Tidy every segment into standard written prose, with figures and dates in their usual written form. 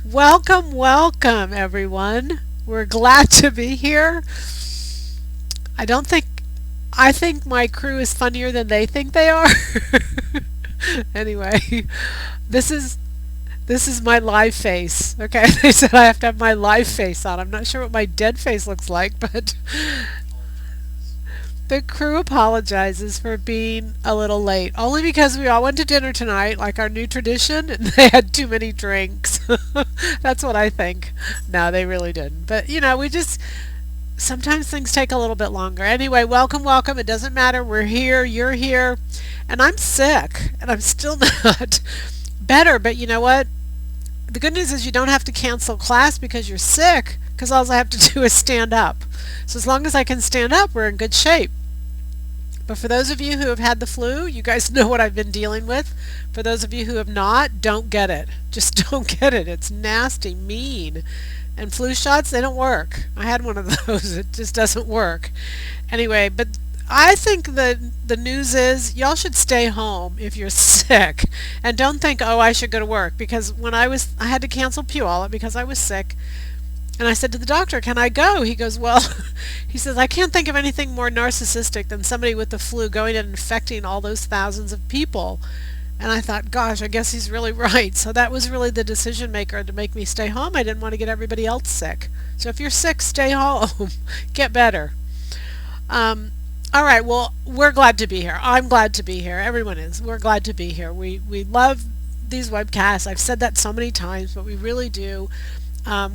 Welcome, welcome, everyone. We're glad to be here. I don't think, I think my crew is funnier than they think they are. Anyway, this is this is my live face. Okay, they said I have to have my live face on. I'm not sure what my dead face looks like, but the crew apologizes for being a little late, only because we all went to dinner tonight, like our new tradition, and they had too many drinks. That's what I think. No, they really didn't. But we just sometimes things take a little bit longer. Anyway, welcome, welcome. It doesn't matter. We're here, you're here, and I'm sick, and I'm still not better. But you know what? The good news is you don't have to cancel class because you're sick, because all I have to do is stand up. So as long as I can stand up, we're in good shape. But for those of you who have had the flu, you guys know what I've been dealing with. For those of you who have not, don't get it. Just don't get it. It's nasty, mean. And flu shots, they don't work. I had one of those. It just doesn't work. Anyway, but I think the news is y'all should stay home if you're sick. And don't think, oh, I should go to work. Because I had to cancel Puyallup because I was sick. And I said to the doctor, can I go? He goes, well, he says, I can't think of anything more narcissistic than somebody with the flu going and infecting all those thousands of people. And I thought, gosh, I guess he's really right. So that was really the decision maker to make me stay home. I didn't want to get everybody else sick. So if you're sick, stay home. Get better. All right, well, we're glad to be here. I'm glad to be here. Everyone is. We're glad to be here. We love these webcasts. I've said that so many times, but we really do.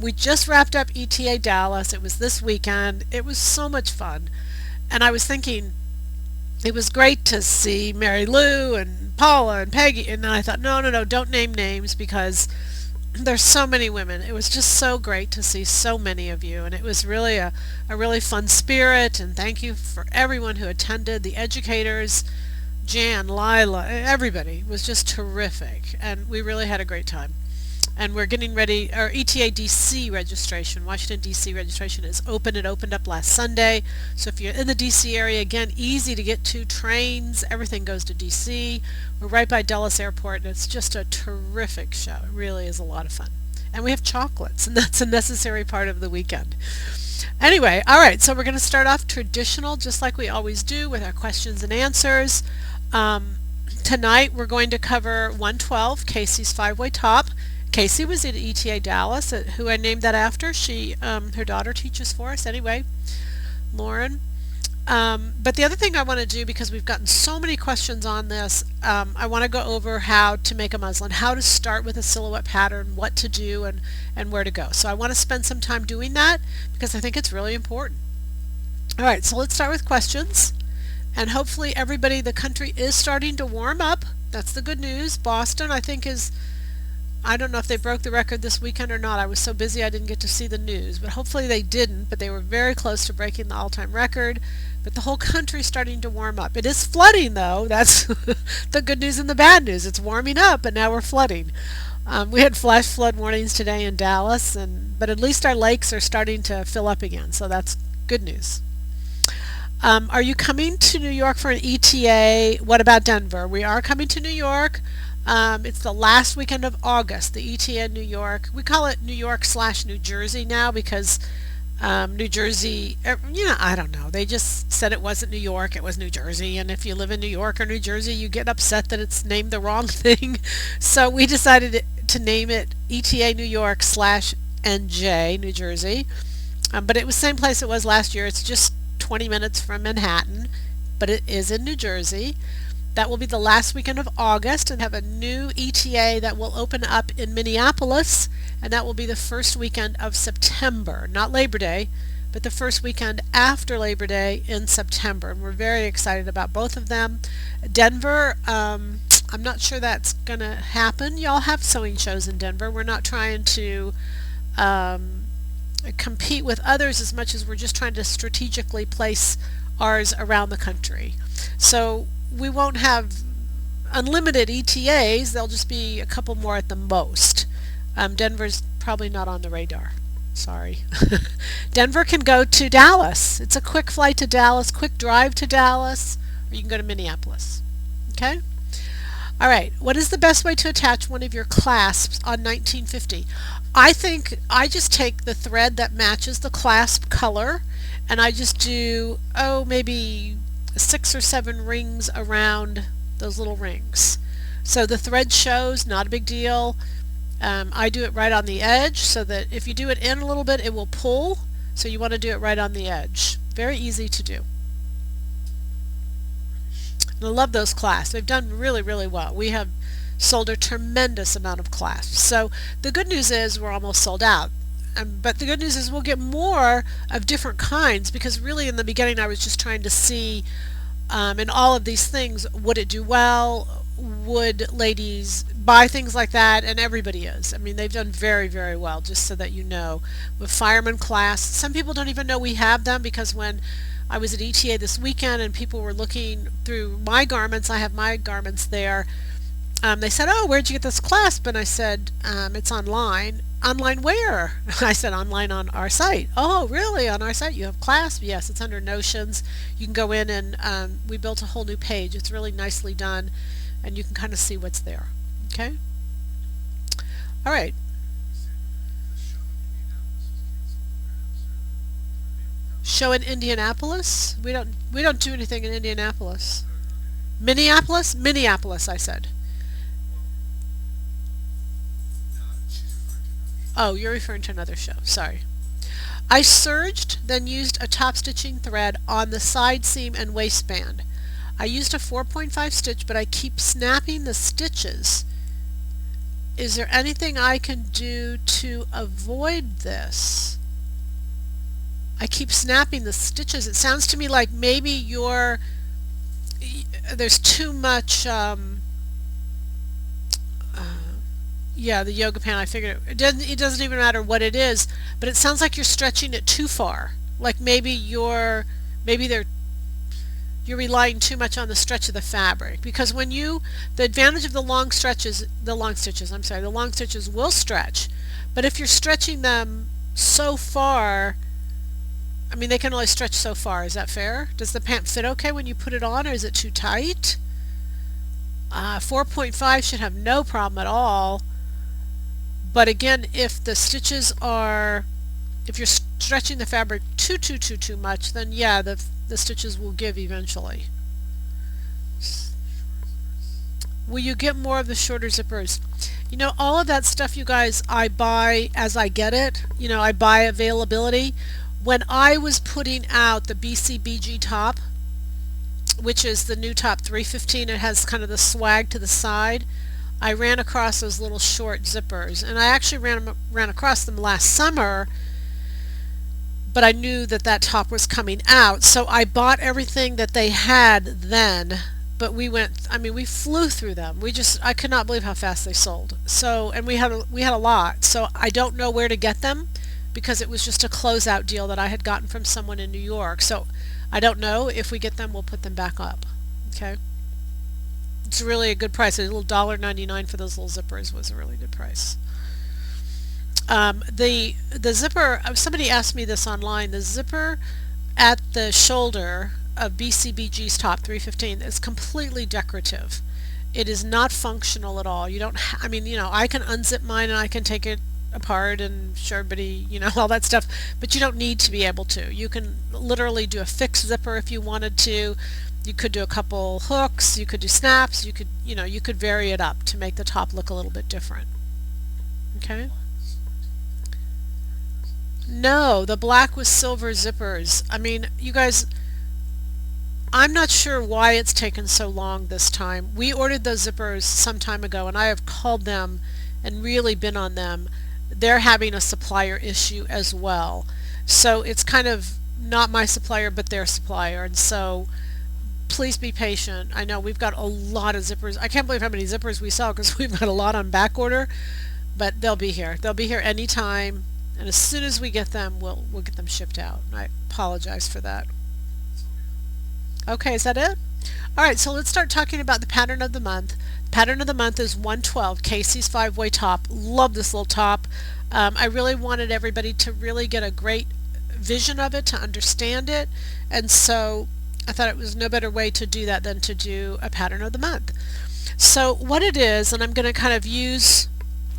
We just wrapped up ETA Dallas. It was this weekend. It was so much fun. And I was thinking, it was great to see Mary Lou and Paula and Peggy. And then I thought, no, no, no, don't name names because there's so many women. It was just so great to see so many of you. And it was really a really fun spirit. And thank you for everyone who attended, the educators, Jan, Lila, everybody. It was just terrific. And we really had a great time. And we're getting ready. Our ETA DC registration, Washington DC registration is open. It opened up last Sunday. So if you're in the DC area, again, easy to get to. Trains, everything goes to DC. We're right by Dulles Airport, and it's just a terrific show. It really is a lot of fun. And we have chocolates, and that's a necessary part of the weekend. Anyway, all right, so we're going to start off traditional, just like we always do, with our questions and answers. Tonight we're going to cover 112, Kacy's five-way top. Kacy was at ETA Dallas, who I named that after. Her daughter teaches for us anyway, Lauren. But the other thing I want to do, because we've gotten so many questions on this, I want to go over how to make a muslin, how to start with a silhouette pattern, what to do, and where to go. So I want to spend some time doing that because I think it's really important. All right, so let's start with questions. And hopefully everybody, the country is starting to warm up. That's the good news. Boston, I think, I don't know if they broke the record this weekend or not. I was so busy I didn't get to see the news, but hopefully they didn't. But they were very close to breaking the all-time record. But the whole country's starting to warm up. It is flooding, though. That's the good news and the bad news. It's warming up, but now we're flooding. We had flash flood warnings today in Dallas, but at least our lakes are starting to fill up again, so that's good news. Are you coming to New York for an ETA? What about Denver? We are coming to New York. It's the last weekend of August, the ETA in New York. We call it New York/New Jersey now because New Jersey, I don't know. They just said it wasn't New York, it was New Jersey. And if you live in New York or New Jersey, you get upset that it's named the wrong thing. So we decided to name it ETA New York/NJ, New Jersey. But it was the same place it was last year. It's just 20 minutes from Manhattan, but it is in New Jersey. That will be the last weekend of August, and have a new ETA that will open up in Minneapolis, and that will be the first weekend of September, not Labor Day, but the first weekend after Labor Day in September. And we're very excited about both of them. Denver, I'm not sure that's going to happen. Y'all have sewing shows in Denver. We're not trying to compete with others as much as we're just trying to strategically place ours around the country. So we won't have unlimited ETAs. There'll just be a couple more at the most. Denver's probably not on the radar. Sorry. Denver can go to Dallas. It's a quick flight to Dallas, quick drive to Dallas, or you can go to Minneapolis. Okay? All right, what is the best way to attach one of your clasps on 1950? I think I just take the thread that matches the clasp color and I just do, oh, maybe 6 or 7 rings around those little rings. So the thread shows, not a big deal. I do it right on the edge so that if you do it in a little bit, it will pull. So you want to do it right on the edge. Very easy to do. And I love those clasps. They've done really, really well. We have sold a tremendous amount of clasps. So the good news is we're almost sold out. But the good news is we'll get more of different kinds because really in the beginning I was just trying to see in all of these things, would it do well? Would ladies buy things like that? And everybody is. I mean, they've done very, very well, just so that you know. With fireman class, some people don't even know we have them because when I was at ETA this weekend and people were looking through my garments, I have my garments there. They said, "Oh, where'd you get this clasp?" And I said, "It's online." Online where? I said, "Online on our site." "Oh, really? On our site you have clasp?" "Yes, it's under Notions. You can go in and we built a whole new page. It's really nicely done and you can kind of see what's there." Okay? All right. Show in Indianapolis? We don't do anything in Indianapolis. Minneapolis? Minneapolis, I said. Oh, you're referring to another show. Sorry. I serged, then used a top stitching thread on the side seam and waistband. I used a 4.5 stitch, but I keep snapping the stitches. Is there anything I can do to avoid this? I keep snapping the stitches. It sounds to me like maybe there's too much yeah, the yoga pant, I figured it doesn't even matter what it is, but it sounds like you're stretching it too far. Like you're relying too much on the stretch of the fabric because the advantage of the long stitches, the long stitches will stretch, but if you're stretching them so far, I mean they can only stretch so far. Is that fair? Does the pant fit okay when you put it on, or is it too tight? 4.5 should have no problem at all. But again, if you're stretching the fabric too much, then yeah, the stitches will give eventually. Will you get more of the shorter zippers? You know, all of that stuff, you guys, I buy as I get it. You know, I buy availability. When I was putting out the BCBG top, which is the new top 315, it has kind of the swag to the side. I ran across those little short zippers, and I actually ran across them last summer, but I knew that top was coming out, so I bought everything that they had then. But we flew through them. I could not believe how fast they sold. So, and we had a lot. So I don't know where to get them because it was just a closeout deal that I had gotten from someone in New York. So I don't know. If we get them, we'll put them back up. Okay. It's really a good price. A little $1.99 for those little zippers was a really good price. The zipper, somebody asked me this online, the zipper at the shoulder of BCBG's top 315 is completely decorative. It is not functional at all. You don't I mean, you know, I can unzip mine and I can take it apart and show everybody, you know, all that stuff, but you don't need to be able to. You can literally do a fixed zipper if you wanted to. You could do a couple hooks, you could do snaps, you could vary it up to make the top look a little bit different. Okay? No, the black with silver zippers. I mean, you guys, I'm not sure why it's taken so long this time. We ordered those zippers some time ago and I have called them and really been on them. They're having a supplier issue as well. So it's kind of not my supplier but their supplier, and so please be patient. I know we've got a lot of zippers. I can't believe how many zippers we sell because we've got a lot on back order, but they'll be here. They'll be here anytime, and as soon as we get them, we'll get them shipped out. And I apologize for that. Okay, is that it? Alright, so let's start talking about the pattern of the month. Pattern of the month is 112, Kacy's 5-way top. Love this little top. I really wanted everybody to really get a great vision of it, to understand it, and so I thought it was no better way to do that than to do a pattern of the month. So what it is, and I'm going to kind of use,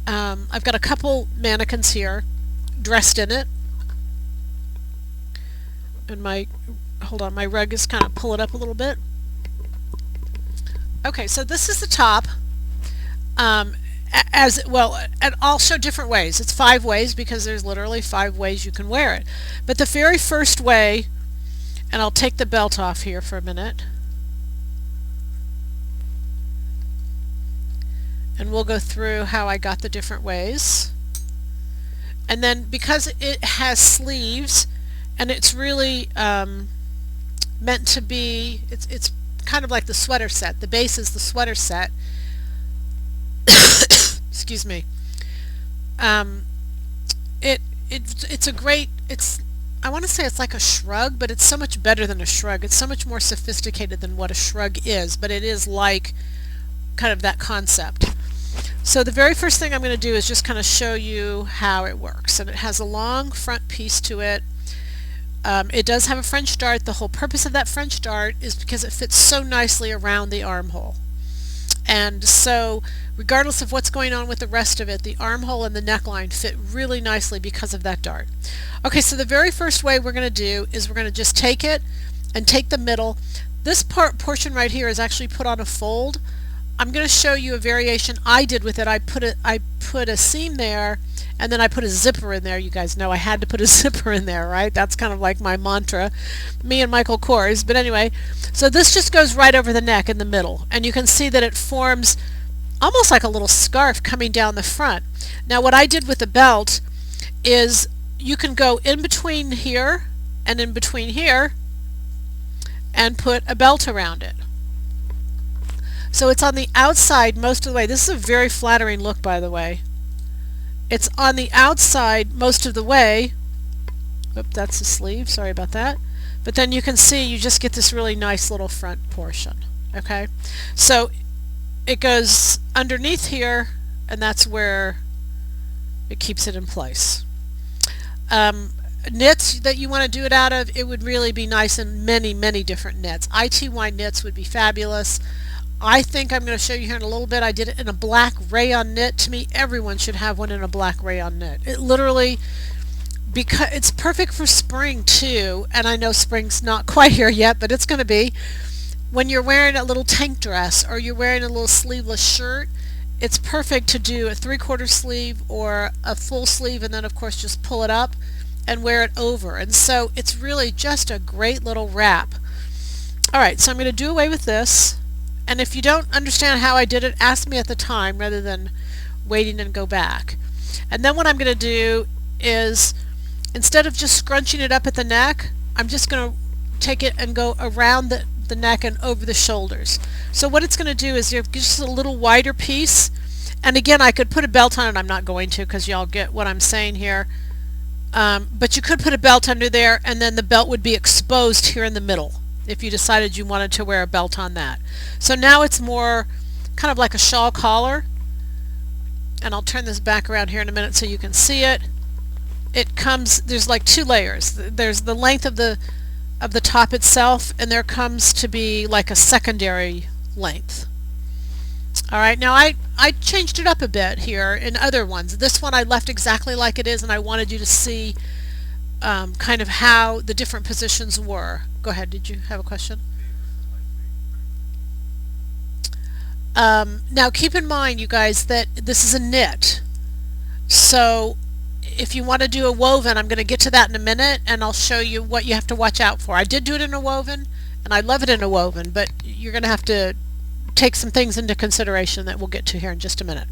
I've got a couple mannequins here dressed in it, and hold on, my rug is kind of pull it up a little bit. Okay, so this is the top. As well, and I'll show different ways. It's 5 ways because there's literally 5 ways you can wear it. But the very first way, and I'll take the belt off here for a minute, and we'll go through how I got the different ways. And then because it has sleeves, and it's really meant to be, it's kind of like the sweater set. The base is the sweater set. Excuse me. It's a great, I want to say it's like a shrug, but it's so much better than a shrug. It's so much more sophisticated than what a shrug is, but it is like kind of that concept. So the very first thing I'm going to do is just kind of show you how it works. And it has a long front piece to it. It does have a French dart. The whole purpose of that French dart is because it fits so nicely around the armhole. And so regardless of what's going on with the rest of it, the armhole and the neckline fit really nicely because of that dart. Okay, so the very first way we're going to do is we're going to just take it and take the middle. This portion right here is actually put on a fold. I'm going to show you a variation I did with it. I put a seam there, and then I put a zipper in there. You guys know I had to put a zipper in there, right? That's kind of like my mantra, me and Michael Kors. But anyway, so this just goes right over the neck in the middle, and you can see that it forms almost like a little scarf coming down the front. Now what I did with the belt is you can go in between here and in between here and put a belt around it. So it's on the outside most of the way. This is a very flattering look, by the way. It's on the outside most of the way. Oop, that's the sleeve, sorry about that. But then you can see you just get this really nice little front portion. Okay, so it goes underneath here, and that's where it keeps it in place. Knits that you want to do it out of, it would really be nice in many different knits. ITY knits would be fabulous. I think I'm going to show you here in a little bit. I did it in a black rayon knit. To me, everyone should have one in a black rayon knit. It literally, because it's perfect for spring too, and I know spring's not quite here yet, but it's going to be. When you're wearing a little tank dress or you're wearing a little sleeveless shirt, it's perfect to do a 3/4 sleeve or a full sleeve, and then of course just pull it up and wear it over. And so it's really just a great little wrap. Alright, so I'm going to do away with this. And if you don't understand how I did it, ask me at the time rather than waiting and go back. And then what I'm going to do is, instead of just scrunching it up at the neck, I'm just going to take it and go around the neck and over the shoulders. So what it's going to do is you have just a little wider piece. And again, I could put a belt on it. I'm not going to because y'all get what I'm saying here. But you could put a belt under there, and then the belt would be exposed here in the middle if you decided you wanted to wear a belt on that. So now it's more kind of like a shawl collar, and I'll turn this back around here in a minute so you can see it. It comes, there's like 2 layers. There's the length of the top itself, and there comes to be like a secondary length. Alright, now I changed it up a bit here in other ones. This one I left exactly like it is, and I wanted you to see kind of how the different positions were. Go ahead, did you have a question? Now keep in mind, you guys, that this is a knit. So if you want to do a woven, I'm going to get to that in a minute, and I'll show you what you have to watch out for. I did do it in a woven, and I love it in a woven, but you're going to have to take some things into consideration that we'll get to here in just a minute.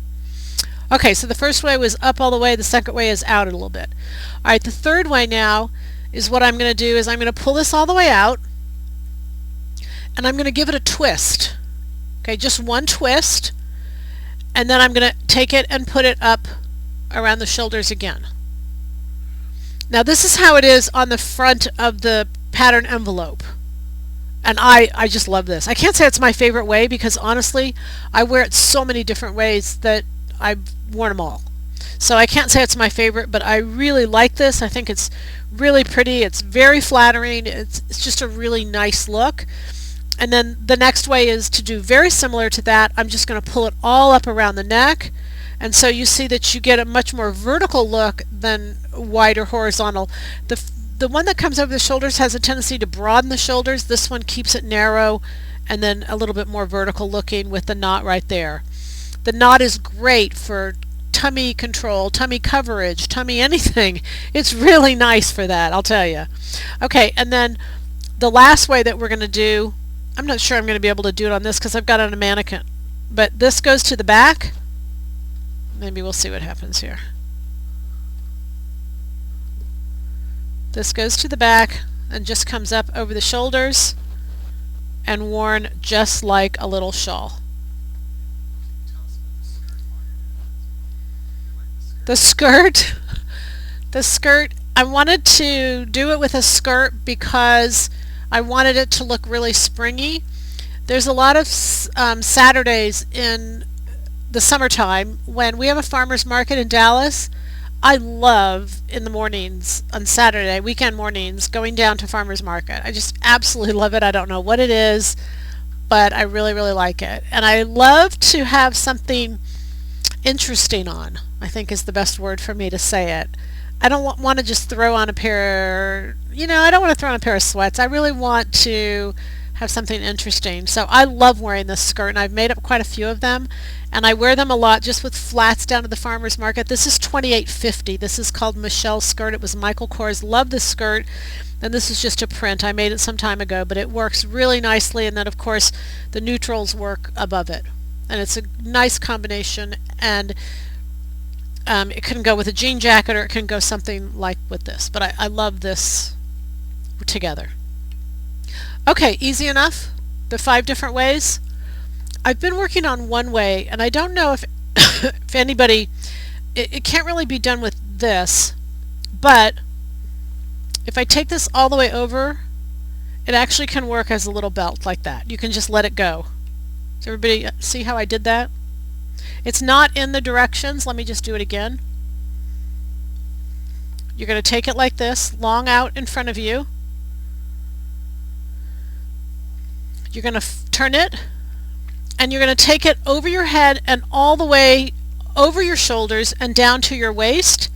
Okay, so the first way was up all the way, the second way is out a little bit. Alright, the third way now is what I'm going to do is I'm going to pull this all the way out, and I'm going to give it a twist. Okay, just one twist, and then I'm going to take it and put it up around the shoulders again. Now this is how it is on the front of the pattern envelope. And I just love this. I can't say it's my favorite way because honestly I wear it so many different ways that I've worn them all. So I can't say it's my favorite, but I really like this. I think it's really pretty. It's very flattering. It's just a really nice look. And then the next way is to do very similar to that. I'm just going to pull it all up around the neck, and so you see that you get a much more vertical look than wide or horizontal. The one that comes over the shoulders has a tendency to broaden the shoulders. This one keeps it narrow and then a little bit more vertical looking with the knot right there. The knot is great for tummy control, tummy coverage, tummy anything. It's really nice for that, I'll tell you. Okay, and then the last way that we're going to do, I'm not sure I'm going to be able to do it on this because I've got it on a mannequin, but this goes to the back. Maybe we'll see what happens here. This goes to the back and just comes up over the shoulders and worn just like a little shawl. The skirt, I wanted to do it with a skirt because I wanted it to look really springy. There's a lot of Saturdays in the summertime when we have a farmer's market in Dallas. I love in the mornings on Saturday, weekend mornings, going down to farmer's market. I just absolutely love it. I don't know what it is, but I really, really like it. And I love to have something interesting on, I think is the best word for me to say it. I don't want to just throw on a pair, I don't want to throw on a pair of sweats. I really want to have something interesting. So I love wearing this skirt, and I've made up quite a few of them, and I wear them a lot just with flats down to the farmer's market. This is $28.50. This is called Michelle's skirt. It was Michael Kors. Love this skirt, and this is just a print. I made it some time ago, but it works really nicely, and then of course the neutrals work above it, and it's a nice combination. And it can go with a jean jacket, or it can go something like with this, but I love this together. Okay, easy enough? The 5 different ways? I've been working on one way, and I don't know if if anybody, it can't really be done with this, but if I take this all the way over, it actually can work as a little belt like that. You can just let it go. Does everybody see how I did that? It's not in the directions. Let me just do it again. You're going to take it like this, long out in front of you. You're going to turn it, and you're going to take it over your head and all the way over your shoulders and down to your waist,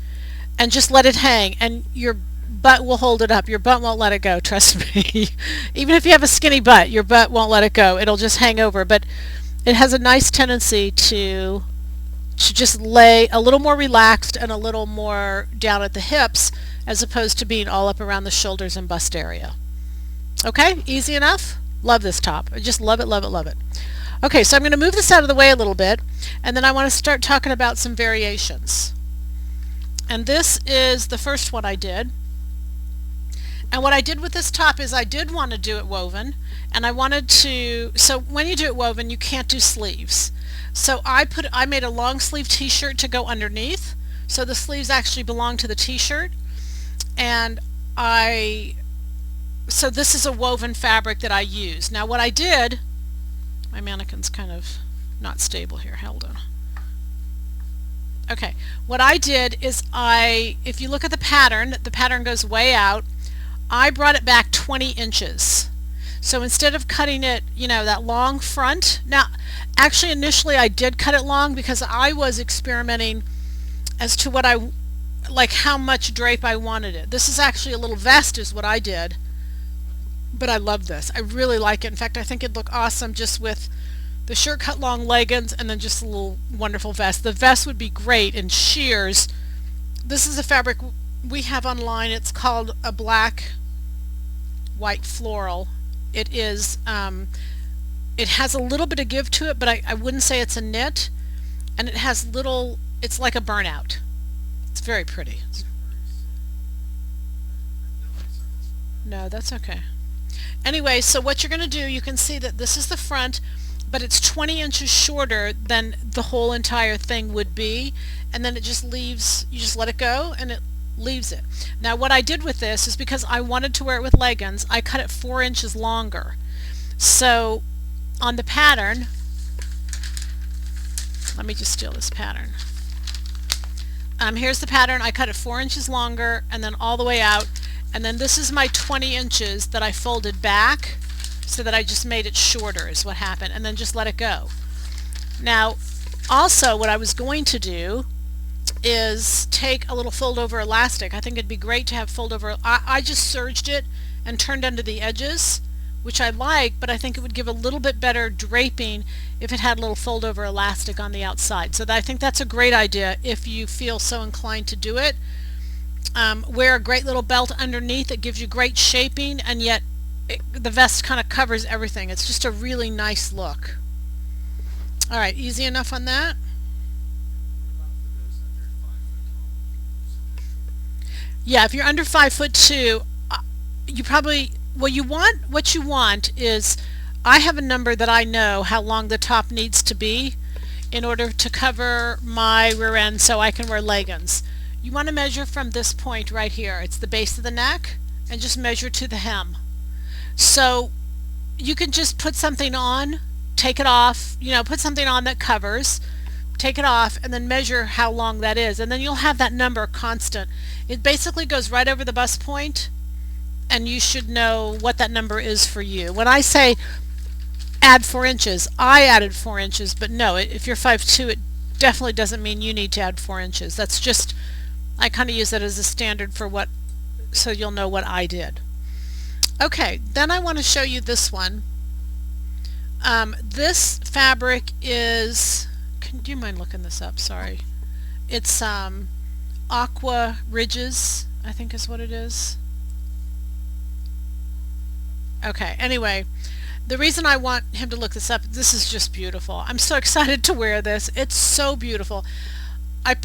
and just let it hang, and your butt will hold it up. Your butt won't let it go, trust me. Even if you have a skinny butt, your butt won't let it go. It'll just hang over, but it has a nice tendency to just lay a little more relaxed and a little more down at the hips, as opposed to being all up around the shoulders and bust area. Okay, easy enough? Love this top. I just love it, love it, love it. Okay, so I'm going to move this out of the way a little bit, and then I want to start talking about some variations. And this is the first one I did. And what I did with this top is I did want to do it woven, and I wanted to, so when you do it woven, you can't do sleeves. So I made a long sleeve t-shirt to go underneath, so the sleeves actually belong to the t-shirt, and so this is a woven fabric that I use. Now what I did, my mannequin's kind of not stable here, hold on. Okay, what I did is if you look at the pattern goes way out. I brought it back 20 inches. So instead of cutting it, that long front, now actually initially I did cut it long because I was experimenting as to what how much drape I wanted it. This is actually a little vest is what I did, but I love this. I really like it. In fact, I think it'd look awesome just with the shirt cut long leggings and then just a little wonderful vest. The vest would be great in sheers. This is a fabric we have online. It's called a black white floral. It is it has a little bit of give to it, but I wouldn't say it's a knit, and it has it's like a burnout. It's very pretty. No, that's okay. Anyway, so what you're going to do, you can see that this is the front, but it's 20 inches shorter than the whole entire thing would be, and then it just leaves, you just let it go and it leaves it. Now what I did with this is because I wanted to wear it with leggings, I cut it 4 inches longer. So on the pattern, let me just steal this pattern. Here's the pattern. I cut it 4 inches longer and then all the way out, and then this is my 20 inches that I folded back so that I just made it shorter is what happened, and then just let it go. Now, also what I was going to do is take a little fold over elastic. I think it'd be great to have fold over. I just serged it and turned under the edges, which I like, but I think it would give a little bit better draping if it had a little fold over elastic on the outside. So I think that's a great idea if you feel so inclined to do it. Wear a great little belt underneath. It gives you great shaping, and yet the vest kind of covers everything. It's just a really nice look. Alright, easy enough on that? Yeah, if you're under 5'2", you probably, well, what you want is, I have a number that I know how long the top needs to be in order to cover my rear end so I can wear leggings. You want to measure from this point right here. It's the base of the neck, and just measure to the hem. So you can just put something on, take it off, put something on that covers, take it off, and then measure how long that is, and then you'll have that number constant. It basically goes right over the bust point, and you should know what that number is for you. When I say add 4 inches, I added 4 inches, but no, if you're 5'2", it definitely doesn't mean you need to add 4 inches. That's just, I kind of use that as a standard for what, so you'll know what I did. Okay, then I want to show you this one. This fabric is, do you mind looking this up? Sorry. It's Aqua Ridges, I think is what it is. Okay, anyway, the reason I want him to look this up, this is just beautiful. I'm so excited to wear this. It's so beautiful. I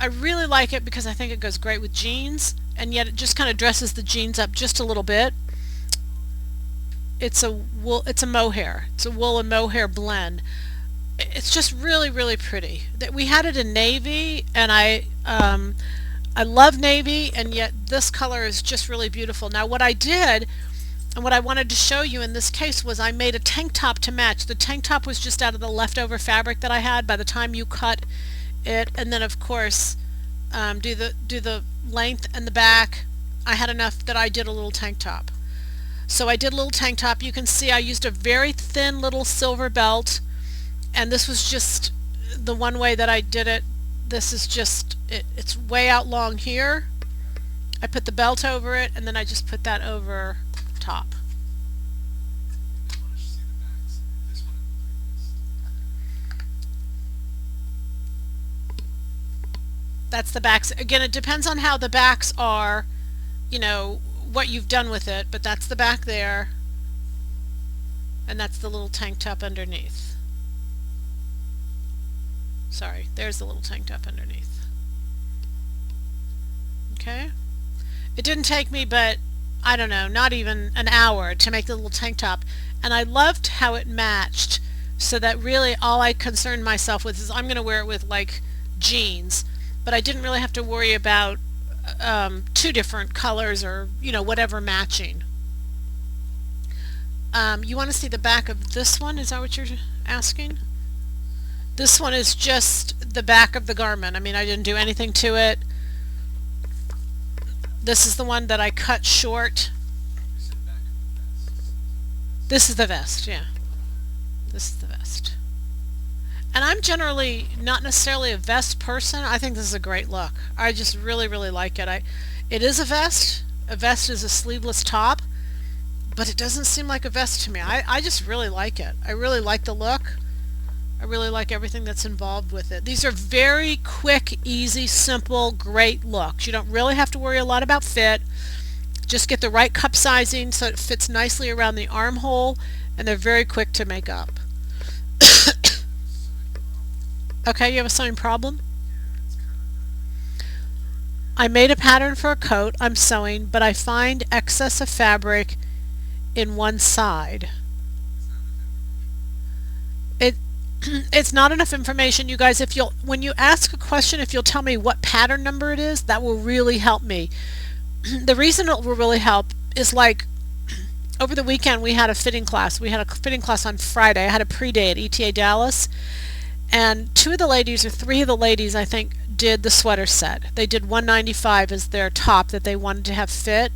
really like it because I think it goes great with jeans, and yet it just kind of dresses the jeans up just a little bit. It's a mohair. It's a wool and mohair blend. It's just really, really pretty. We had it in navy, and I love navy, and yet this color is just really beautiful. Now what I did, and what I wanted to show you in this case, was I made a tank top to match. The tank top was just out of the leftover fabric that I had by the time you cut it, and then of course do the length and the back. I had enough that I did a little tank top. So I did a little tank top. You can see I used a very thin little silver belt, and this was just the one way that I did it. This is just, it's way out long here. I put the belt over it, and then I just put that over top. That's the backs. Again, it depends on how the backs are, what you've done with it, but that's the back there, and that's the little tank top underneath. Sorry, there's the little tank top underneath. Okay, it didn't take me but I don't know, not even an hour to make the little tank top, and I loved how it matched, so that really all I concerned myself with is I'm going to wear it with like jeans, but I didn't really have to worry about two different colors or whatever matching. You want to see the back of this one? Is that what you're asking? This one is just the back of the garment. I mean, I didn't do anything to it. This is the one that I cut short. This is the vest, yeah. This is the vest. And I'm generally not necessarily a vest person. I think this is a great look. I just really, really like it. It is a vest. A vest is a sleeveless top, but it doesn't seem like a vest to me. I just really like it. I really like the look. I really like everything that's involved with it. These are very quick, easy, simple, great looks. You don't really have to worry a lot about fit. Just get the right cup sizing so it fits nicely around the armhole, and they're very quick to make up. Okay, you have a sewing problem? I made a pattern for a coat I'm sewing, but I find excess of fabric in one side. It's not enough information, you guys. When you ask a question, if you'll tell me what pattern number it is, that will really help me. The reason it will really help is, like, over the weekend we had a fitting class. We had a fitting class on Friday. I had a pre-day at ETA Dallas, and 2 of the ladies, or 3 of the ladies, I think, did the sweater set. They did $195 as their top that they wanted to have fit.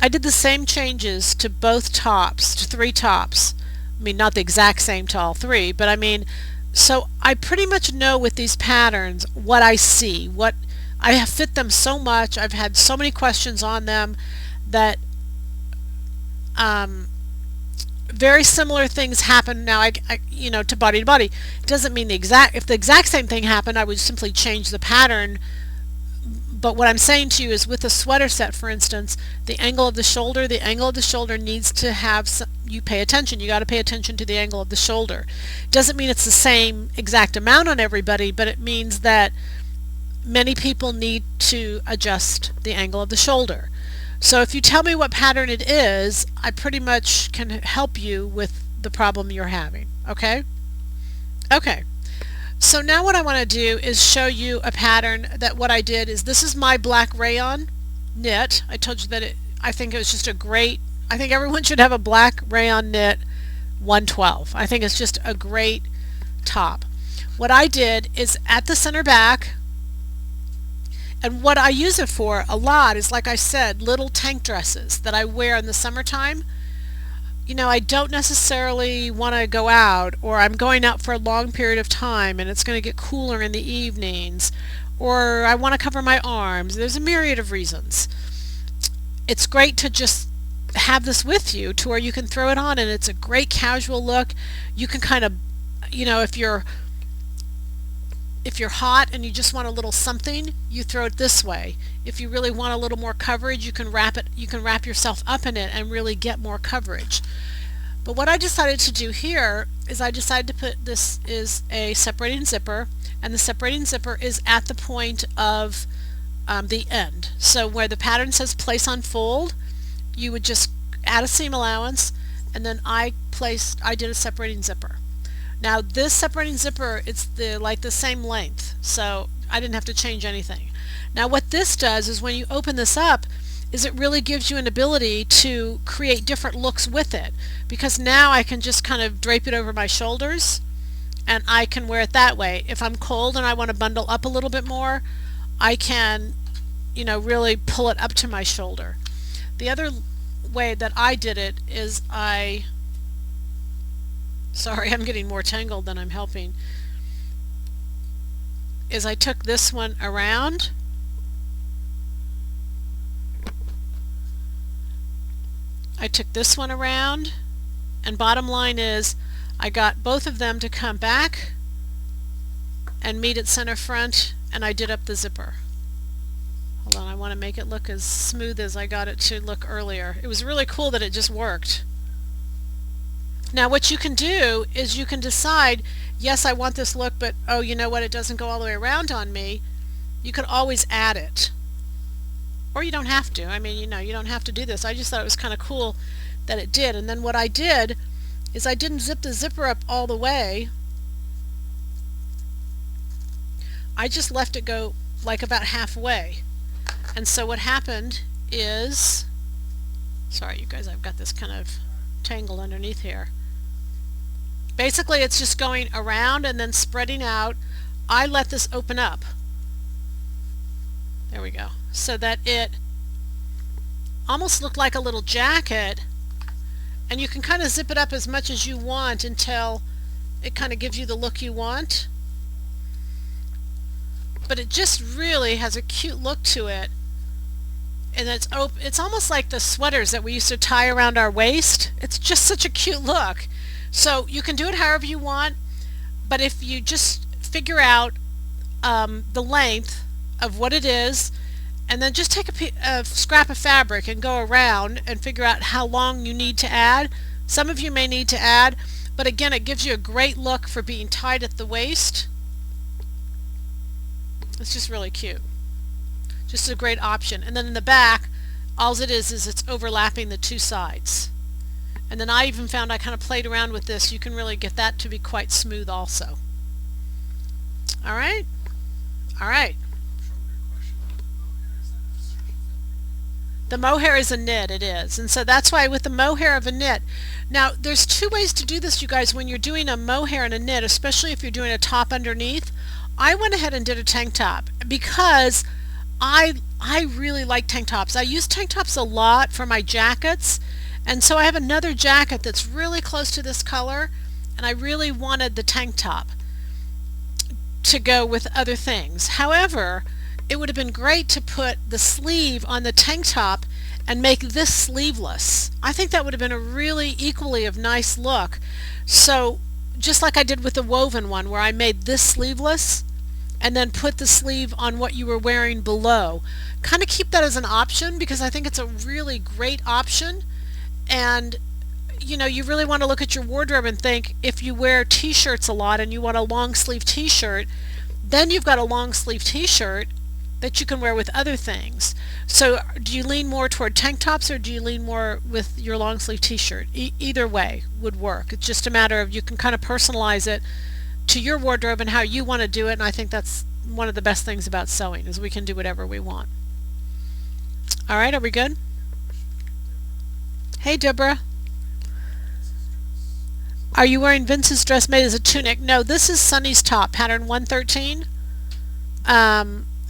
I did the same changes to both tops, to 3 tops. I mean, not the exact same to all 3, but I mean, so I pretty much know with these patterns what I see, what I have fit them so much. I've had so many questions on them that um, very similar things happen. Now, to body to body. It doesn't mean if the exact same thing happened, I would simply change the pattern. But what I'm saying to you is with a sweater set, for instance, the angle of the shoulder needs to have you pay attention. You got to pay attention to the angle of the shoulder. Doesn't mean it's the same exact amount on everybody, but it means that many people need to adjust the angle of the shoulder. So if you tell me what pattern it is, I pretty much can help you with the problem you're having. Okay? Okay. So now what I want to do is show you a pattern that what I did is this is my black rayon knit. I told you that I think it was just I think everyone should have a black rayon knit 112. I think it's just a great top. What I did is at the center back, and what I use it for a lot is, like I said, little tank dresses that I wear in the summertime. I don't necessarily want to go out, or I'm going out for a long period of time and it's going to get cooler in the evenings, or I want to cover my arms. There's a myriad of reasons. It's great to just have this with you to where you can throw it on and it's a great casual look. You can kind of, if you're hot and you just want a little something, you throw it this way. If you really want a little more coverage, you can wrap yourself up in it and really get more coverage. But what I decided to do here is I decided to put this is a separating zipper, and the separating zipper is at the point of the end. So where the pattern says place on fold, you would just add a seam allowance, and then I did a separating zipper. Now this separating zipper, it's like the same length, so I didn't have to change anything. Now what this does is when you open this up, is it really gives you an ability to create different looks with it, because now I can just kind of drape it over my shoulders and I can wear it that way. If I'm cold and I want to bundle up a little bit more, I can really pull it up to my shoulder. The other way that I did it is sorry, I'm getting more tangled than I'm helping, is I took this one around and bottom line is I got both of them to come back and meet at center front, and I did up the zipper. Hold on, I want to make it look as smooth as I got it to look earlier. It was really cool that it just worked. Now what you can do is you can decide, yes, I want this look, but oh, you know what, it doesn't go all the way around on me. You could always add it. Or you don't have to. I mean, you don't have to do this. I just thought it was kind of cool that it did. And then what I did is I didn't zip the zipper up all the way. I just left it go like about halfway. And so what happened is, sorry you guys, I've got this kind of tangle underneath here. Basically it's just going around and then spreading out. I let this open up. There we go. So that it almost looked like a little jacket, and you can kind of zip it up as much as you want until it kind of gives you the look you want. But it just really has a cute look to it, and it's almost like the sweaters that we used to tie around our waist. It's just such a cute look. So you can do it however you want, but if you just figure out the length of what it is, and then just take a scrap of fabric and go around and figure out how long you need to add. Some of you may need to add, but again, it gives you a great look for being tied at the waist. It's just really cute. Just a great option. And then in the back, all it is it's overlapping the two sides. And then I even found I kind of played around with this. You can really get that to be quite smooth also. All right? All right. The mohair is a knit, it is. And so that's why with the mohair of a knit, now there's two ways to do this, you guys, when you're doing a mohair and a knit, especially if you're doing a top underneath. I went ahead and did a tank top because I really like tank tops. I use tank tops a lot for my jackets, and so I have another jacket that's really close to this color, and I really wanted the tank top to go with other things. However, it would have been great to put the sleeve on the tank top and make this sleeveless. I think that would have been a really equally of nice look. So just like I did with the woven one where I made this sleeveless and then put the sleeve on what you were wearing below. Kind of keep that as an option because I think it's a really great option. And you know, you really want to look at your wardrobe and think if you wear t-shirts a lot and you want a long sleeve t-shirt, then you've got a long sleeve t-shirt that you can wear with other things. So do you lean more toward tank tops or do you lean more with your long sleeve t-shirt? Either way would work. It's just a matter of you can kind of personalize it to your wardrobe and how you want to do it, and I think that's one of the best things about sewing is we can do whatever we want. All right, are we good? Hey Deborah. Are you wearing Vince's dress made as a tunic? No, this is Sunny's top, pattern 113.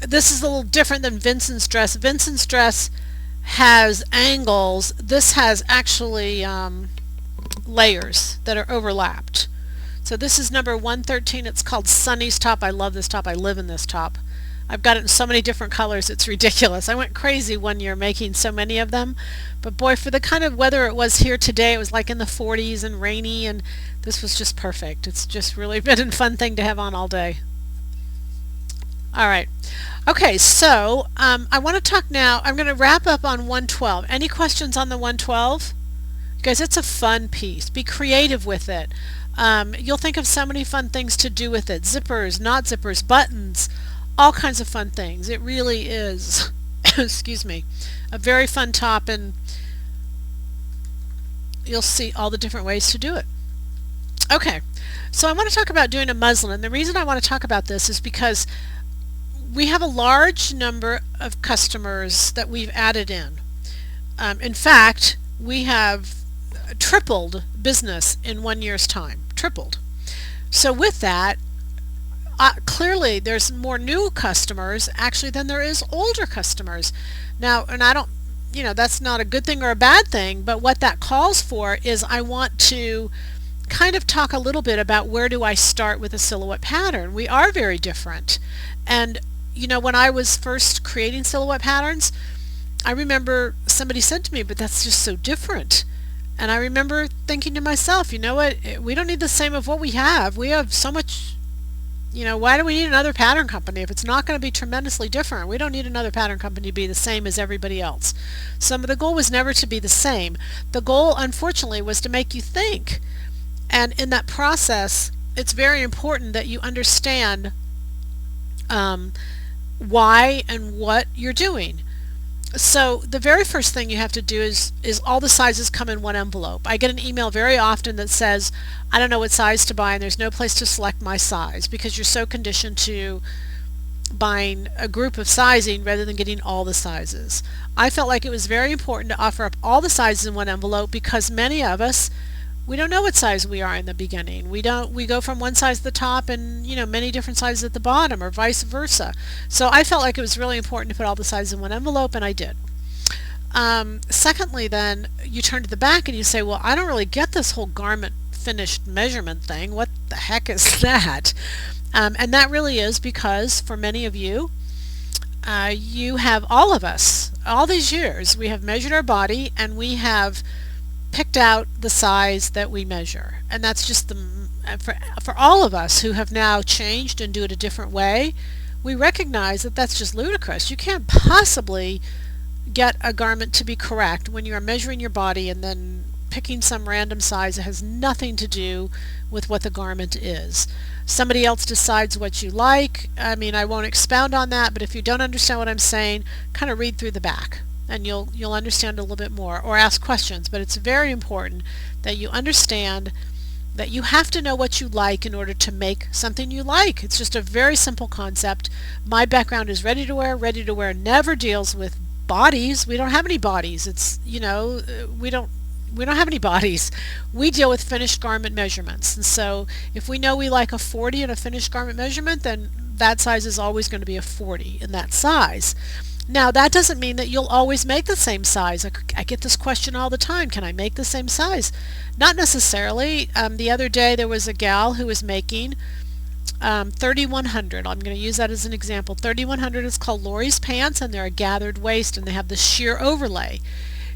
This is a little different than Vincent's dress. Vincent's dress has angles. This has actually layers that are overlapped. So this is number 113. It's called Sunny's top. I love this top. I live in this top. I've got it in so many different colors, it's ridiculous. I went crazy one year making so many of them. But boy, for the kind of weather it was here today, it was like in the 40s and rainy, and this was just perfect. It's just really been a fun thing to have on all day. All right. Okay, so I want to talk now. I'm going to wrap up on 112. Any questions on the 112? Guys, it's a fun piece. Be creative with it. You'll think of so many fun things to do with it. Zippers, not zippers, buttons, all kinds of fun things. It really is, excuse me, a very fun top, and you'll see all the different ways to do it. Okay, so I want to talk about doing a muslin, and the reason I want to talk about this is because we have a large number of customers that we've added in. In fact, we have tripled business in 1 year's time. Tripled. So with that, clearly there's more new customers actually than there is older customers. Now, and I don't, you know, that's not a good thing or a bad thing, but what that calls for is I want to kind of talk a little bit about where do I start with a silhouette pattern. We are very different. And you know, when I was first creating silhouette patterns, I remember somebody said to me, but that's just so different. And I remember thinking to myself, you know what, we don't need the same of what we have. We have so much, you know, why do we need another pattern company if it's not going to be tremendously different? We don't need another pattern company to be the same as everybody else. So the goal was never to be the same. The goal, unfortunately, was to make you think. And in that process, it's very important that you understand why and what you're doing. So the very first thing you have to do is all the sizes come in one envelope. I get an email very often that says, I don't know what size to buy and there's no place to select my size, because you're so conditioned to buying a group of sizing rather than getting all the sizes. I felt like it was very important to offer up all the sizes in one envelope because many of us, we don't know what size we are in the beginning. We go from one size at the top and, you know, many different sizes at the bottom or vice versa. So I felt like it was really important to put all the sizes in one envelope, and I did. Secondly, then you turn to the back and you say, well, I don't really get this whole garment finished measurement thing. What the heck is that? And that really is because for many of you, you have, all of us, all these years, we have measured our body and we have picked out the size that we measure, and that's just for all of us who have now changed and do it a different way. We recognize that that's just ludicrous. You can't possibly get a garment to be correct when you are measuring your body and then picking some random size that has nothing to do with what the garment is. Somebody else decides what you like. I mean, I won't expound on that, but if you don't understand what I'm saying, kind of read through the back and you'll understand a little bit more, or ask questions. But it's very important that you understand that you have to know what you like in order to make something you like. It's just a very simple concept. My background is ready to wear. Ready to wear never deals with bodies. We don't have any bodies. It's, you know, we don't have any bodies. We deal with finished garment measurements. And so if we know we like a 40 in a finished garment measurement, then that size is always going to be a 40 in that size. Now, that doesn't mean that you'll always make the same size. I get this question all the time. Can I make the same size? Not necessarily. The other day there was a gal who was making 3100. I'm going to use that as an example. 3100 is called Lori's pants, and they're a gathered waist, and they have the sheer overlay.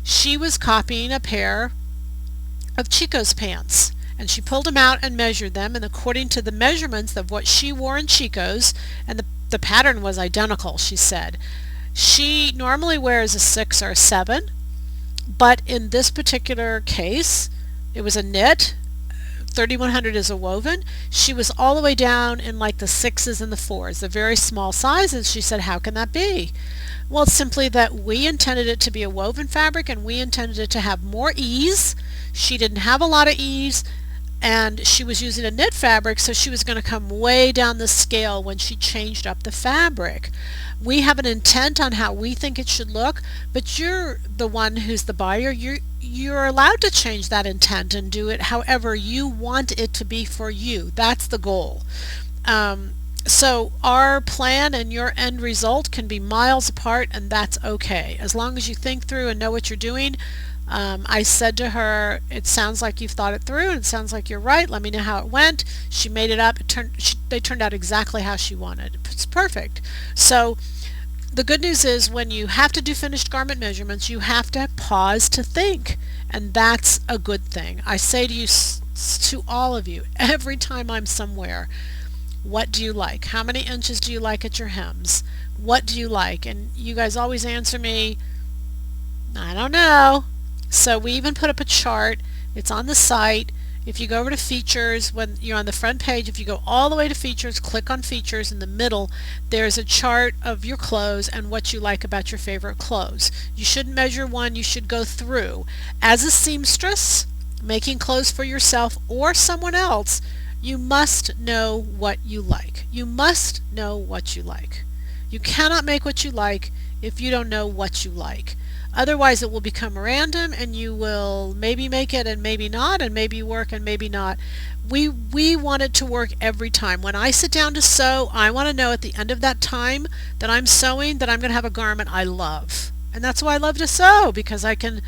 She was copying a pair of Chico's pants, and she pulled them out and measured them, and according to the measurements of what she wore in Chico's, and the pattern was identical, she said. She normally wears a 6 or a 7, but in this particular case, it was a knit. 3100 is a woven. She was all the way down in like the 6s and the 4s, the very small sizes. She said, how can that be? Well, it's simply that we intended it to be a woven fabric, and we intended it to have more ease. She didn't have a lot of ease, and she was using a knit fabric, so she was going to come way down the scale when she changed up the fabric. We have an intent on how we think it should look, but you're the one who's the buyer. You're allowed to change that intent and do it however you want it to be for you. That's the goal. So our plan and your end result can be miles apart, and that's okay. As long as you think through and know what you're doing. I said to her, it sounds like you've thought it through, and it sounds like you're right. Let me know how it went. She made it up. They turned out exactly how she wanted. It's perfect. So the good news is, when you have to do finished garment measurements, you have to pause to think, and that's a good thing. I say to you, to all of you, every time I'm somewhere, what do you like? How many inches do you like at your hems? What do you like? And you guys always answer me, I don't know. So we even put up a chart. It's on the site. If you go over to features, when you're on the front page, if you go all the way to features, click on features, in the middle there's a chart of your clothes and what you like about your favorite clothes. You shouldn't measure one, you should go through. As a seamstress making clothes for yourself or someone else, you must know what you like. You must know what you like. You cannot make what you like if you don't know what you like. Otherwise it will become random, and you will maybe make it and maybe not, and maybe work and maybe not. We want it to work every time. When I sit down to sew, I want to know at the end of that time that I'm sewing that I'm going to have a garment I love. And that's why I love to sew, because I can,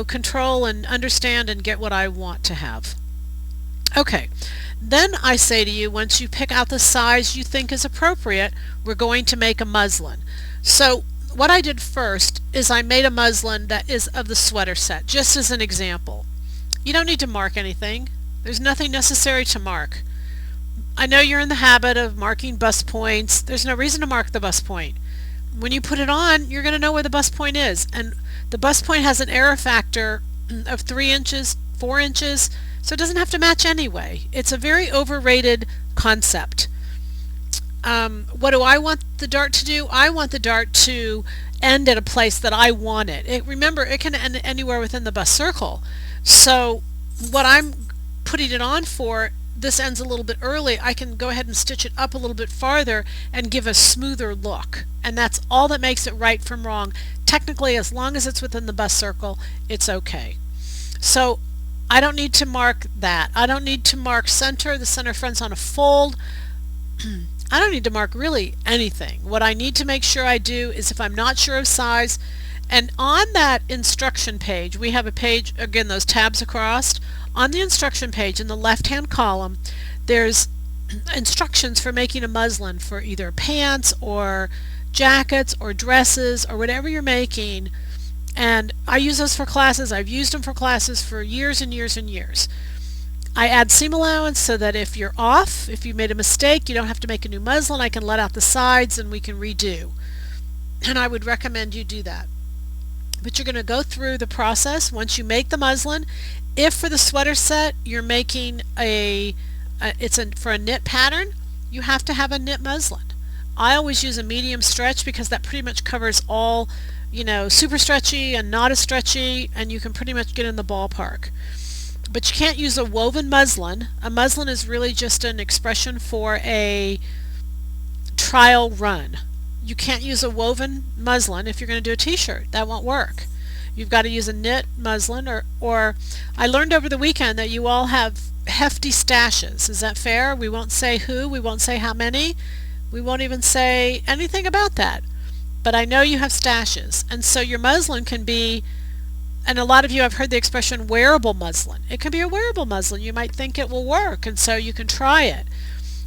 control and understand and get what I want to have. Okay, then I say to you, once you pick out the size you think is appropriate, we're going to make a muslin. So what I did first is I made a muslin that is of the sweater set, just as an example. You don't need to mark anything. There's nothing necessary to mark. I know you're in the habit of marking bust points. There's no reason to mark the bust point. When you put it on, you're going to know where the bust point is. And the bust point has an error factor of 3 inches, 4 inches, so it doesn't have to match anyway. It's a very overrated concept. What do I want the dart to do? I want the dart to end at a place that I want it. Remember, it can end anywhere within the bust circle. So what I'm putting it on for, this ends a little bit early. I can go ahead and stitch it up a little bit farther and give a smoother look. And that's all that makes it right from wrong. Technically, as long as it's within the bust circle, it's okay. So I don't need to mark that. I don't need to mark center. The center front's on a fold. I don't need to mark really anything. What I need to make sure I do is, if I'm not sure of size, and on that instruction page, we have a page, again, those tabs across. On the instruction page in the left-hand column, there's instructions for making a muslin for either pants or jackets or dresses or whatever you're making. And I use those for classes. I've used them for classes for years and years and years. I add seam allowance so that if you're off, if you made a mistake, you don't have to make a new muslin. I can let out the sides and we can redo. And I would recommend you do that. But you're going to go through the process once you make the muslin. If for the sweater set you're making for a knit pattern, you have to have a knit muslin. I always use a medium stretch because that pretty much covers all, super stretchy and not as stretchy, and you can pretty much get in the ballpark. But you can't use a woven muslin. A muslin is really just an expression for a trial run. You can't use a woven muslin if you're going to do a t-shirt. That won't work. You've got to use a knit muslin, or I learned over the weekend that you all have hefty stashes. Is that fair? We won't say who, we won't say how many. We won't even say anything about that. But I know you have stashes, and so your muslin can be, and a lot of you have heard the expression wearable muslin. It can be a wearable muslin. You might think it will work, and so you can try it.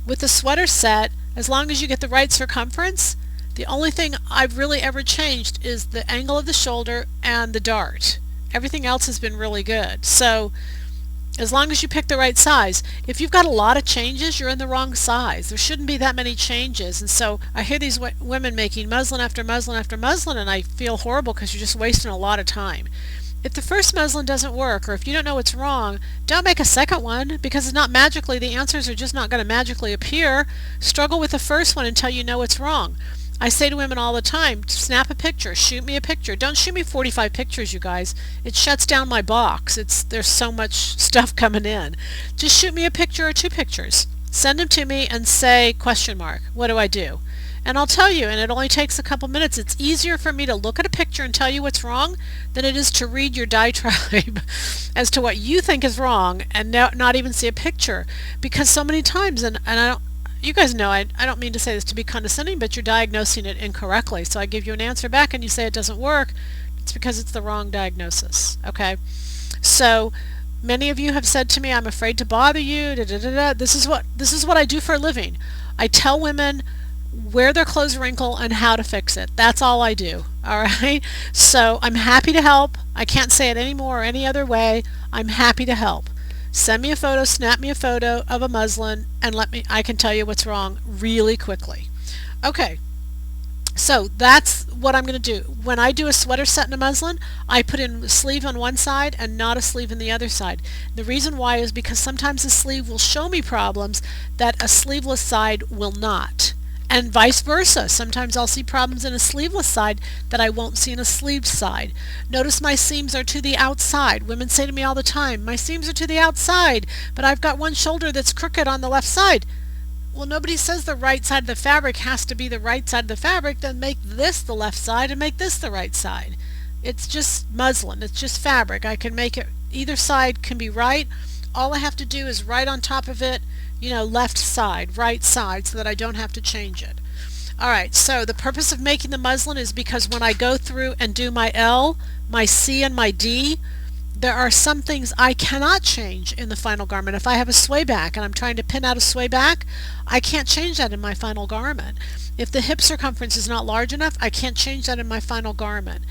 With the sweater set, as long as you get the right circumference, the only thing I've really ever changed is the angle of the shoulder and the dart. Everything else has been really good. So as long as you pick the right size. If you've got a lot of changes, you're in the wrong size. There shouldn't be that many changes. And so I hear these women making muslin after muslin after muslin, and I feel horrible because you're just wasting a lot of time. If the first muslin doesn't work, or if you don't know what's wrong, don't make a second one, because it's not magically, the answers are just not going to magically appear. Struggle with the first one until you know what's wrong. I say to women all the time, snap a picture, shoot me a picture. Don't shoot me 45 pictures, you guys. It shuts down my box. There's so much stuff coming in. Just shoot me a picture or two pictures. Send them to me and say, question mark, what do I do? And I'll tell you, and it only takes a couple minutes. It's easier for me to look at a picture and tell you what's wrong than it is to read your diatribe as to what you think is wrong and not even see a picture. Because so many times, and I don't, you guys know, I don't mean to say this to be condescending, but you're diagnosing it incorrectly. So I give you an answer back and you say it doesn't work. It's because it's the wrong diagnosis. Okay? So many of you have said to me, I'm afraid to bother you. Da, da, da, da. This is what I do for a living. I tell women where their clothes wrinkle and how to fix it. That's all I do. All right? So I'm happy to help. I can't say it any more or any other way. I'm happy to help. Send me a photo, snap me a photo of a muslin, and I can tell you what's wrong really quickly. Okay, so that's what I'm going to do. When I do a sweater set in a muslin, I put in a sleeve on one side and not a sleeve in the other side. The reason why is because sometimes a sleeve will show me problems that a sleeveless side will not. And vice versa. Sometimes I'll see problems in a sleeveless side that I won't see in a sleeved side. Notice my seams are to the outside. Women say to me all the time, my seams are to the outside, but I've got one shoulder that's crooked on the left side. Well, nobody says the right side of the fabric has to be the right side of the fabric. Then make this the left side and make this the right side. It's just muslin. It's just fabric. I can make it, either side can be right. All I have to do is write on top of it, left side, right side, so that I don't have to change it. Alright, so the purpose of making the muslin is because when I go through and do my L, my C, and my D, there are some things I cannot change in the final garment. If I have a sway back and I'm trying to pin out a sway back, I can't change that in my final garment. If the hip circumference is not large enough, I can't change that in my final garment.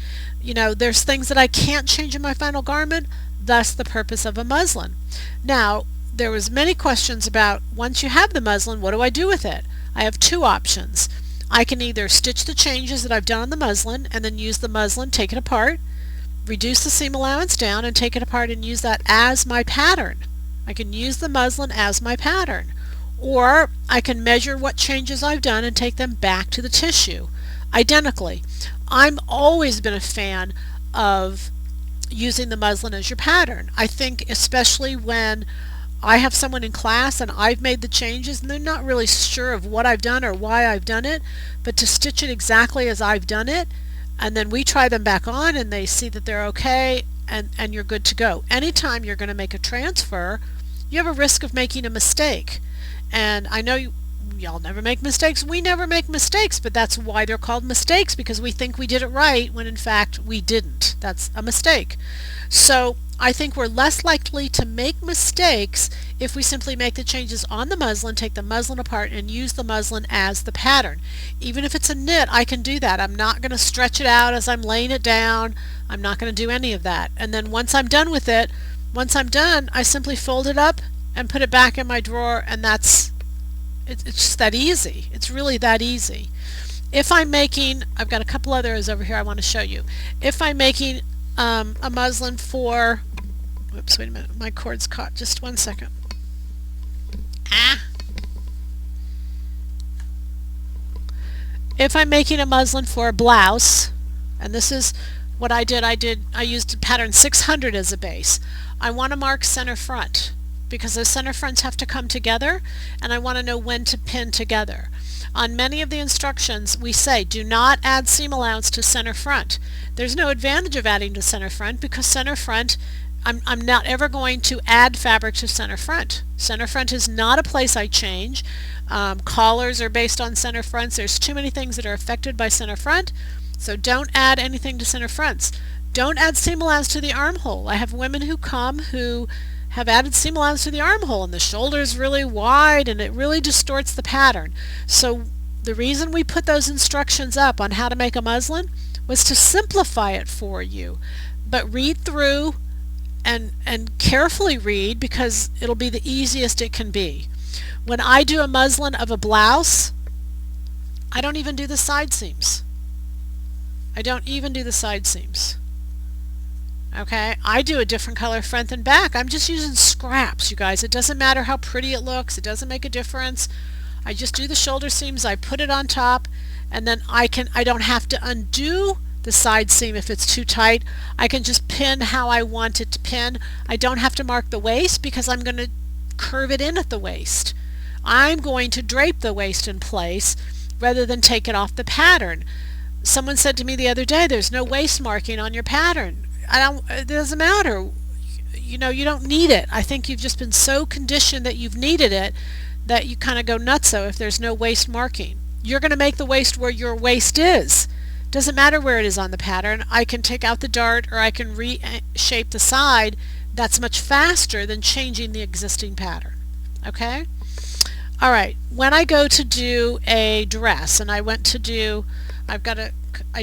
There's things that I can't change in my final garment, thus the purpose of a muslin. Now, there was many questions about, once you have the muslin, what do I do with it? I have two options. I can either stitch the changes that I've done on the muslin and then use the muslin, take it apart, reduce the seam allowance down and take it apart and use that as my pattern. I can use the muslin as my pattern. Or I can measure what changes I've done and take them back to the tissue identically. I've always been a fan of using the muslin as your pattern. I think especially when I have someone in class and I've made the changes and they're not really sure of what I've done or why I've done it, but to stitch it exactly as I've done it, and then we try them back on and they see that they're okay, and you're good to go. Anytime you're going to make a transfer, you have a risk of making a mistake. And I know y'all never make mistakes. We never make mistakes, but that's why they're called mistakes, because we think we did it right when in fact we didn't. That's a mistake. So I think we're less likely to make mistakes if we simply make the changes on the muslin, take the muslin apart, and use the muslin as the pattern. Even if it's a knit, I can do that. I'm not going to stretch it out as I'm laying it down. I'm not going to do any of that. And then once I'm done with it, I simply fold it up and put it back in my drawer, and it's just that easy. It's really that easy. If I'm making, I've got a couple others over here I want to show you. If I'm making a muslin for, whoops, wait a minute, my cord's caught, just one second. If I'm making a muslin for a blouse, and this is what I did, I used pattern 600 as a base. I want to mark center front, because those center fronts have to come together, and I want to know when to pin together. On many of the instructions, we say do not add seam allowance to center front. There's no advantage of adding to center front because center front I'm not ever going to add fabric to center front. Center front is not a place I change. Collars are based on center fronts. There's too many things that are affected by center front, so don't add anything to center fronts. Don't add seam allowance to the armhole. I have women who come who have added seam allowance to the armhole, and the shoulder is really wide and it really distorts the pattern. So the reason we put those instructions up on how to make a muslin was to simplify it for you. But read through and carefully read, because it'll be the easiest it can be. When I do a muslin of a blouse, I don't even do the side seams. I don't even do the side seams. Okay, I do a different color front and back. I'm just using scraps, you guys. It doesn't matter how pretty it looks. It doesn't make a difference. I just do the shoulder seams. I put it on top, and then I don't have to undo the side seam if it's too tight. I can just pin how I want it to pin. I don't have to mark the waist because I'm going to curve it in at the waist. I'm going to drape the waist in place rather than take it off the pattern. Someone said to me the other day, there's no waist marking on your pattern. It doesn't matter. You know, you don't need it. I think you've just been so conditioned that you've needed it that you kind of go nutso if there's no waist marking. You're going to make the waist where your waist is. Doesn't matter where it is on the pattern. I can take out the dart or I can reshape the side. That's much faster than changing the existing pattern. Okay? All right. When I go to do a dress, and I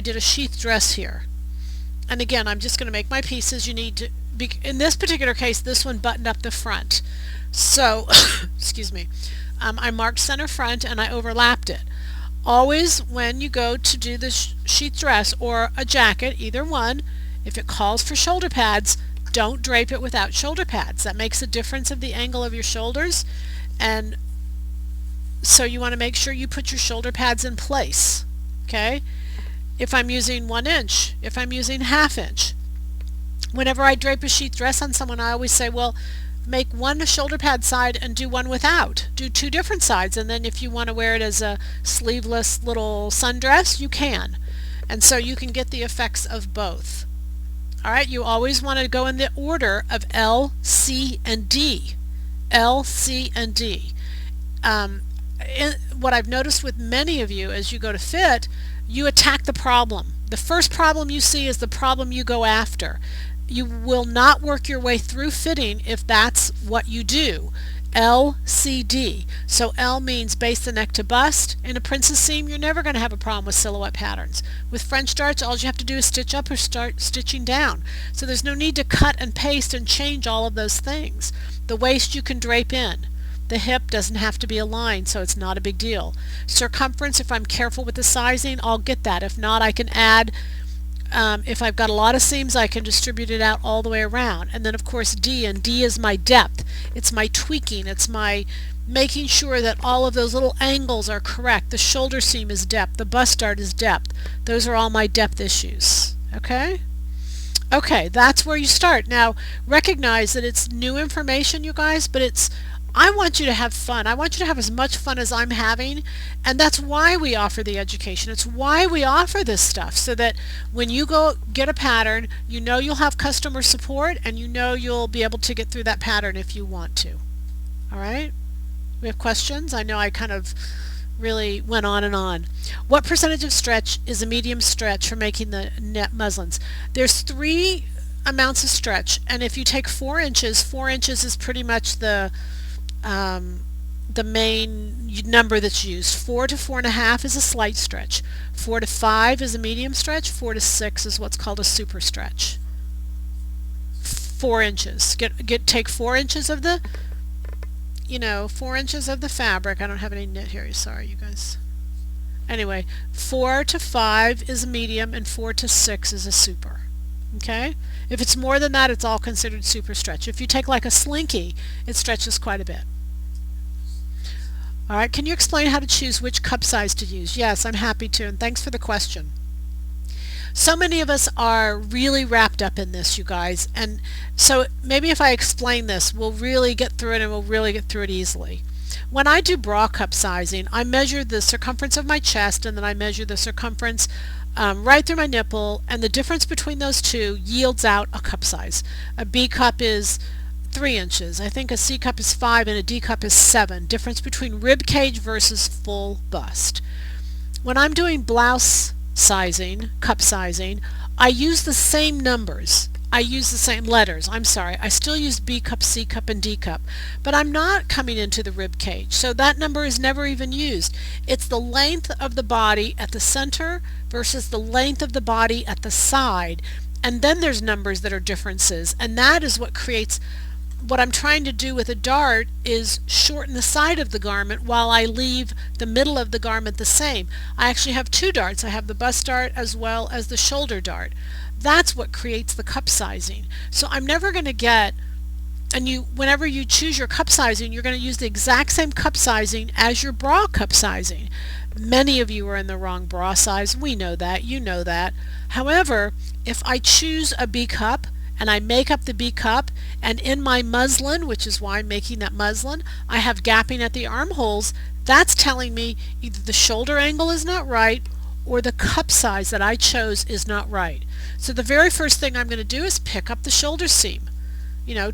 did a sheath dress here. And again, I'm just going to make my pieces. You need to, in this particular case, this one buttoned up the front. So, excuse me, I marked center front and I overlapped it. Always when you go to do the sheath dress or a jacket, either one, if it calls for shoulder pads, don't drape it without shoulder pads. That makes a difference of the angle of your shoulders, and so you want to make sure you put your shoulder pads in place. Okay? If I'm using 1 inch, if I'm using 1/2 inch, whenever I drape a sheath dress on someone, I always say, well, make one shoulder pad side and do one without. Do 2 different sides, and then if you want to wear it as a sleeveless little sundress, you can. And so you can get the effects of both. All right, you always want to go in the order of L, C, and D. L, C, and D. What I've noticed with many of you as you go to fit, you attack the problem. The first problem you see is the problem you go after. You will not work your way through fitting if that's what you do. L, C, D. So L means base the neck to bust. In a princess seam, you're never going to have a problem with silhouette patterns. With French darts, all you have to do is stitch up or start stitching down. So there's no need to cut and paste and change all of those things. The waist you can drape in. The hip doesn't have to be aligned, so it's not a big deal. Circumference, if I'm careful with the sizing, I'll get that. If not, I can add, if I've got a lot of seams, I can distribute it out all the way around. And then of course D, and D is my depth. It's my tweaking. It's my making sure that all of those little angles are correct. The shoulder seam is depth. The bust dart is depth. Those are all my depth issues. Okay? Okay, that's where you start. Now, recognize that it's new information, you guys, but I want you to have fun. I want you to have as much fun as I'm having, and that's why we offer the education. It's why we offer this stuff, so that when you go get a pattern, you know you'll have customer support, and you know you'll be able to get through that pattern if you want to. All right? We have questions? I know I kind of really went on and on. What percentage of stretch is a medium stretch for making the net muslins? There's 3 amounts of stretch, and if you take 4 inches, 4 inches is pretty much the main number that's used. 4 to 4.5 is a slight stretch. 4 to 5 is a medium stretch. 4 to 6 is what's called a super stretch. 4 inches. Take 4 inches of the, 4 inches of the fabric. I don't have any knit here. Sorry, you guys. Anyway, 4 to 5 is a medium, and 4 to 6 is a super. Okay? If it's more than that, it's all considered super stretch. If you take like a slinky, it stretches quite a bit. All right, can you explain how to choose which cup size to use? Yes, I'm happy to, and thanks for the question. So many of us are really wrapped up in this, you guys, and so maybe if I explain this, we'll really get through it, and we'll really get through it easily. When I do bra cup sizing, I measure the circumference of my chest, and then I measure the circumference right through my nipple, and the difference between those two yields out a cup size. A B cup is 3 inches. I think a C cup is 5 and a D cup is 7. Difference between rib cage versus full bust. When I'm doing blouse sizing, cup sizing, I use the same numbers. I use the same letters. I'm sorry. I still use B cup, C cup, and D cup, but I'm not coming into the rib cage. So that number is never even used. It's the length of the body at the center versus the length of the body at the side. And then there's numbers that are differences. And that is what creates what I'm trying to do with a dart is shorten the side of the garment while I leave the middle of the garment the same. I actually have 2 darts. I have the bust dart as well as the shoulder dart. That's what creates the cup sizing. So I'm never going to get, and whenever you choose your cup sizing, you're going to use the exact same cup sizing as your bra cup sizing. Many of you are in the wrong bra size. We know that. You know that. However, if I choose a B cup, and I make up the B cup, and in my muslin, which is why I'm making that muslin, I have gapping at the armholes, that's telling me either the shoulder angle is not right or the cup size that I chose is not right. So the very first thing I'm going to do is pick up the shoulder seam.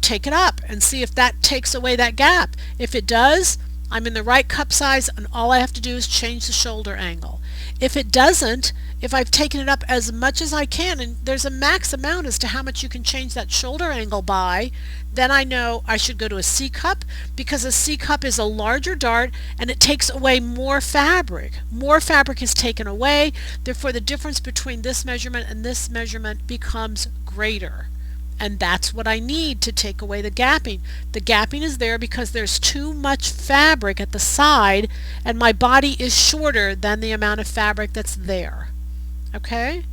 Take it up and see if that takes away that gap. If it does, I'm in the right cup size, and all I have to do is change the shoulder angle. If it doesn't, if I've taken it up as much as I can, and there's a max amount as to how much you can change that shoulder angle by, then I know I should go to a C cup, because a C cup is a larger dart and it takes away more fabric. More fabric is taken away, therefore the difference between this measurement and this measurement becomes greater. And that's what I need to take away the gapping. The gapping is there because there's too much fabric at the side and my body is shorter than the amount of fabric that's there. Okay?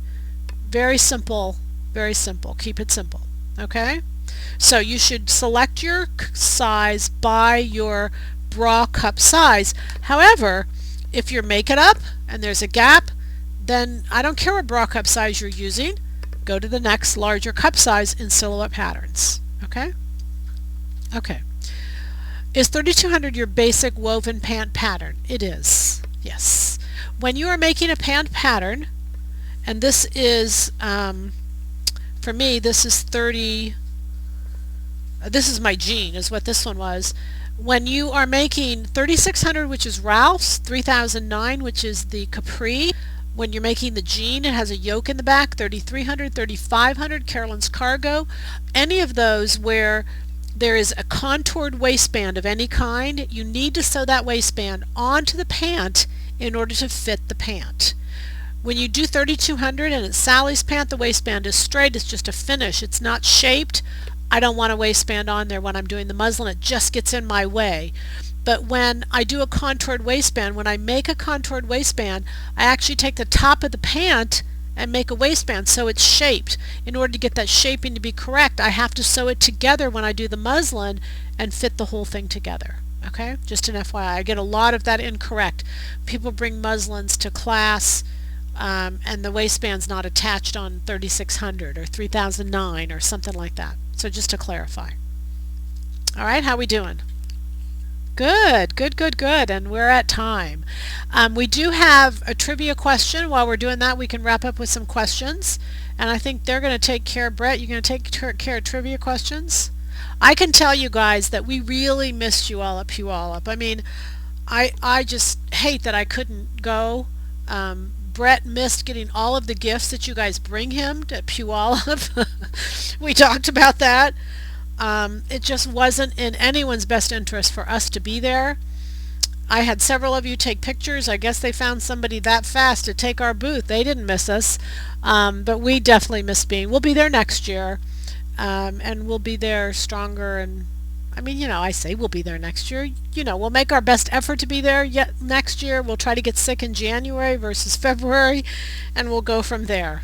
Very simple, very simple. Keep it simple. Okay? So you should select your size by your bra cup size. However, if you're make it up and there's a gap, then I don't care what bra cup size you're using. Go to the next larger cup size in Silhouette Patterns. Okay? Okay. Is 3200 your basic woven pant pattern? It is. Yes. When you are making a pant pattern, and this is, for me, this is 30, this is my jean, is what this one was. When you are making 3600, which is Ralph's, 3009, which is the capri, when you're making the jean, it has a yoke in the back, 3300, 3500, Carolyn's cargo, any of those where there is a contoured waistband of any kind, you need to sew that waistband onto the pant in order to fit the pant. When you do 3200 and it's Sally's pant, the waistband is straight, it's just a finish, it's not shaped. I don't want a waistband on there when I'm doing the muslin, it just gets in my way. But when I do a contoured waistband, when I make a contoured waistband, I actually take the top of the pant and make a waistband so it's shaped. In order to get that shaping to be correct, I have to sew it together when I do the muslin and fit the whole thing together. Okay? Just an FYI. I get a lot of that incorrect. People bring muslins to class and the waistband's not attached on 3600 or 3009 or something like that. So just to clarify. All right, how we doing? Good, good, good, good, and we're at time. We do have a trivia question. While we're doing that, we can wrap up with some questions, and I think they're going to take care. Brett, you're going to take care of trivia questions? I can tell you guys that we really missed you all at Puyallup. I mean, I just hate that I couldn't go. Brett missed getting all of the gifts that you guys bring him to Puyallup. We talked about that. It just wasn't in anyone's best interest for us to be there. I had several of you take pictures. I guess they found somebody that fast to take our booth. They didn't miss us, but we definitely missed being. We'll be there next year, and we'll be there stronger. And I mean, I say we'll be there next year. We'll make our best effort to be there yet next year. We'll try to get sick in January versus February, and we'll go from there.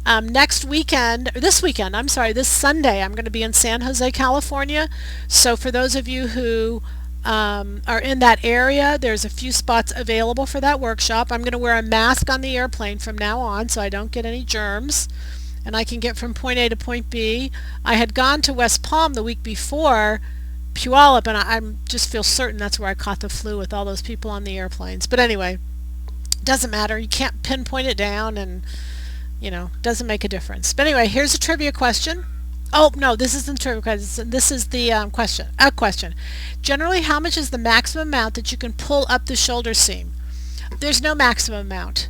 This Sunday, I'm going to be in San Jose, California. So for those of you who are in that area, there's a few spots available for that workshop. I'm going to wear a mask on the airplane from now on so I don't get any germs, and I can get from point A to point B. I had gone to West Palm the week before Puyallup, and I just feel certain that's where I caught the flu with all those people on the airplanes. But anyway, doesn't matter. You can't pinpoint it down, and doesn't make a difference. But anyway, here's a trivia question. Oh, no, this isn't trivia question. This is the question. A question. Generally, how much is the maximum amount that you can pull up the shoulder seam? There's no maximum amount.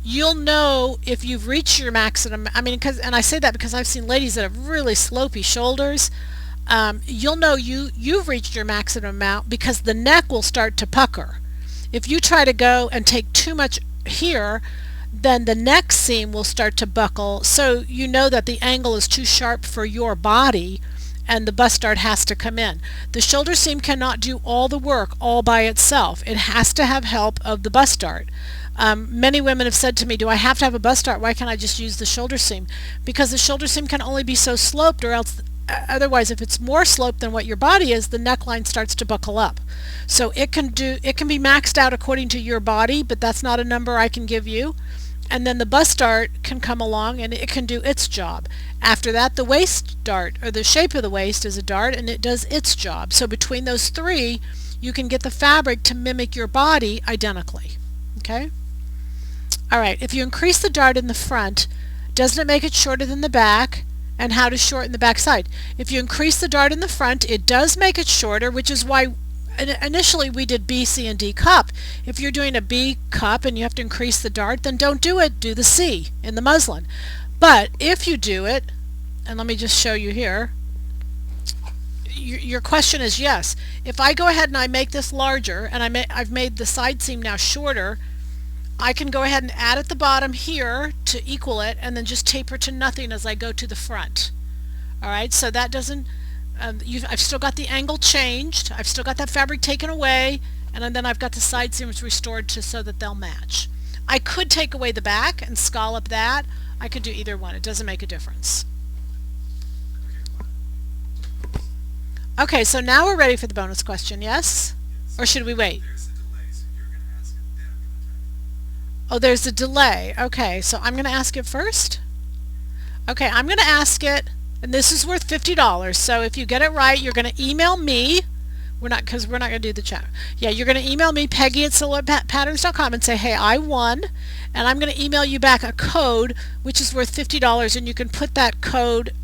You'll know if you've reached your maximum. I mean, and I say that because I've seen ladies that have really slopey shoulders. You'll know you've reached your maximum amount because the neck will start to pucker. If you try to go and take too much here, then the neck seam will start to buckle, so you know that the angle is too sharp for your body and the bust dart has to come in. The shoulder seam cannot do all the work all by itself. It has to have help of the bust dart. Many women have said to me, do I have to have a bust dart? Why can't I just use the shoulder seam? Because the shoulder seam can only be so sloped, or else otherwise if it's more sloped than what your body is, the neckline starts to buckle up. So it can be maxed out according to your body, but that's not a number I can give you. And then the bust dart can come along and it can do its job. After that, the waist dart, or the shape of the waist, is a dart and it does its job. So between those three, you can get the fabric to mimic your body identically. Okay? All right, if you increase the dart in the front, doesn't it make it shorter than the back? And how to shorten the back side? If you increase the dart in the front, it does make it shorter, which is why initially we did B, C, and D cup. If you're doing a B cup and you have to increase the dart, then don't do it. Do the C in the muslin. But if you do it, and let me just show you here, your question is yes. If I go ahead and I make this larger, and I've made the side seam now shorter, I can go ahead and add at the bottom here to equal it, and then just taper to nothing as I go to the front. All right, so that doesn't, I've still got the angle changed, I've still got that fabric taken away, and then I've got the side seams restored so that they'll match. I could take away the back and scallop that. I could do either one. It doesn't make a difference. Okay, so now we're ready for the bonus question, yes? Or should we wait? Oh, there's a delay. Okay, so I'm going to ask it first. Okay, I'm going to ask it, and this is worth $50. So if you get it right, you're going to email me. Because we're not going to do the chat. Yeah, you're going to email me, Peggy@silhouettepatterns.com, and say, hey, I won. And I'm going to email you back a code, which is worth $50, and you can put that code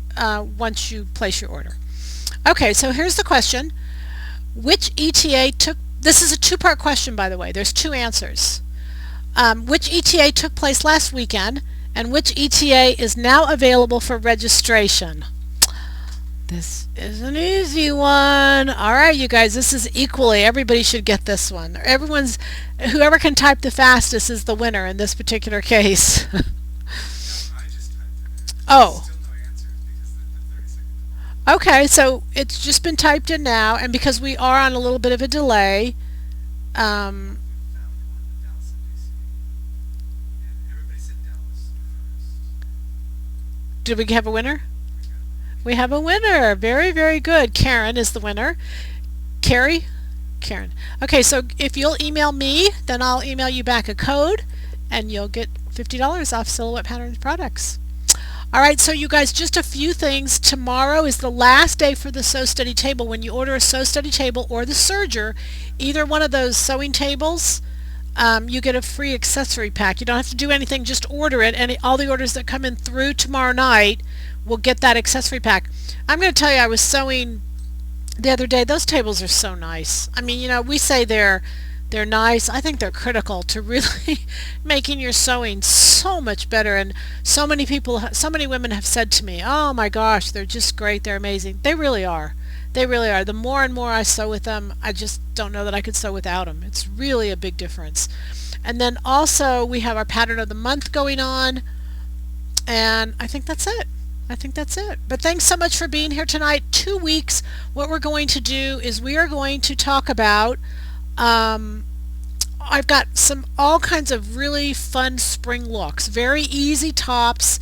once you place your order. Okay, so here's the question. Which ETA took, this is a two-part question, by the way. There's two answers. Which ETA took place last weekend, and which ETA is now available for registration? This is an easy one. All right, you guys, this is equally, everybody should get this one. Whoever can type the fastest is the winner in this particular case. Oh. Okay, so it's just been typed in now, and because we are on a little bit of a delay, did we have a winner? We have a winner. Very, very good. Karen is the winner. Carrie? Karen. Okay, so if you'll email me, then I'll email you back a code, and you'll get $50 off Silhouette Patterns products. All right, so you guys, just a few things. Tomorrow is the last day for the Sew Study Table. When you order a Sew Study Table or the Serger, either one of those sewing tables, you get a free accessory pack. You don't have to do anything, just order it, and all the orders that come in through tomorrow night will get that accessory pack. I'm going to tell you, I was sewing the other day. Those tables are so nice. I mean, we say they're nice. I think they're critical to really making your sewing so much better, and so many women have said to me, oh my gosh, they're just great, they're amazing. They really are. They really are. The more and more I sew with them, I just don't know that I could sew without them. It's really a big difference. And then also we have our pattern of the month going on, and I think that's it. But thanks so much for being here tonight. 2 weeks, what we're going to do is we are going to talk about, I've got all kinds of really fun spring looks. Very easy tops,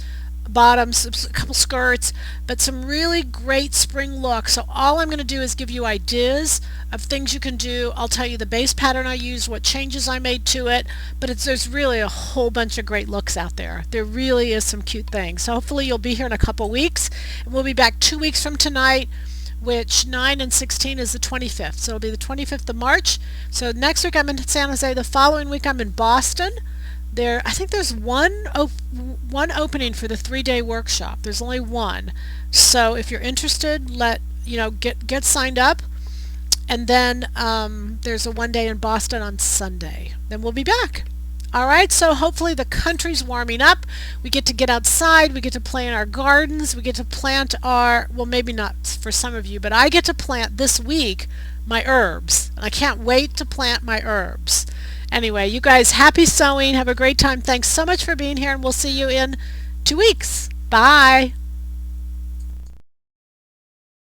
bottoms, a couple skirts, but some really great spring looks. So all I'm going to do is give you ideas of things you can do. I'll tell you the base pattern I used, what changes I made to it, but there's really a whole bunch of great looks out there. There really is some cute things. So hopefully you'll be here in a couple weeks, and we'll be back 2 weeks from tonight, which 9 and 16 is the 25th. So it'll be the 25th of March. So next week I'm in San Jose. The following week I'm in Boston. I think there's one opening for the 3-day workshop. There's only one. So if you're interested, get signed up, and then there's a 1 day in Boston on Sunday. Then we'll be back. All right, so hopefully the country's warming up. We get outside, we get to play in our gardens, we get to plant well, maybe not for some of you, but I get to plant this week my herbs. I can't wait to plant my herbs. Anyway, you guys, happy sewing. Have a great time. Thanks so much for being here, and we'll see you in 2 weeks. Bye.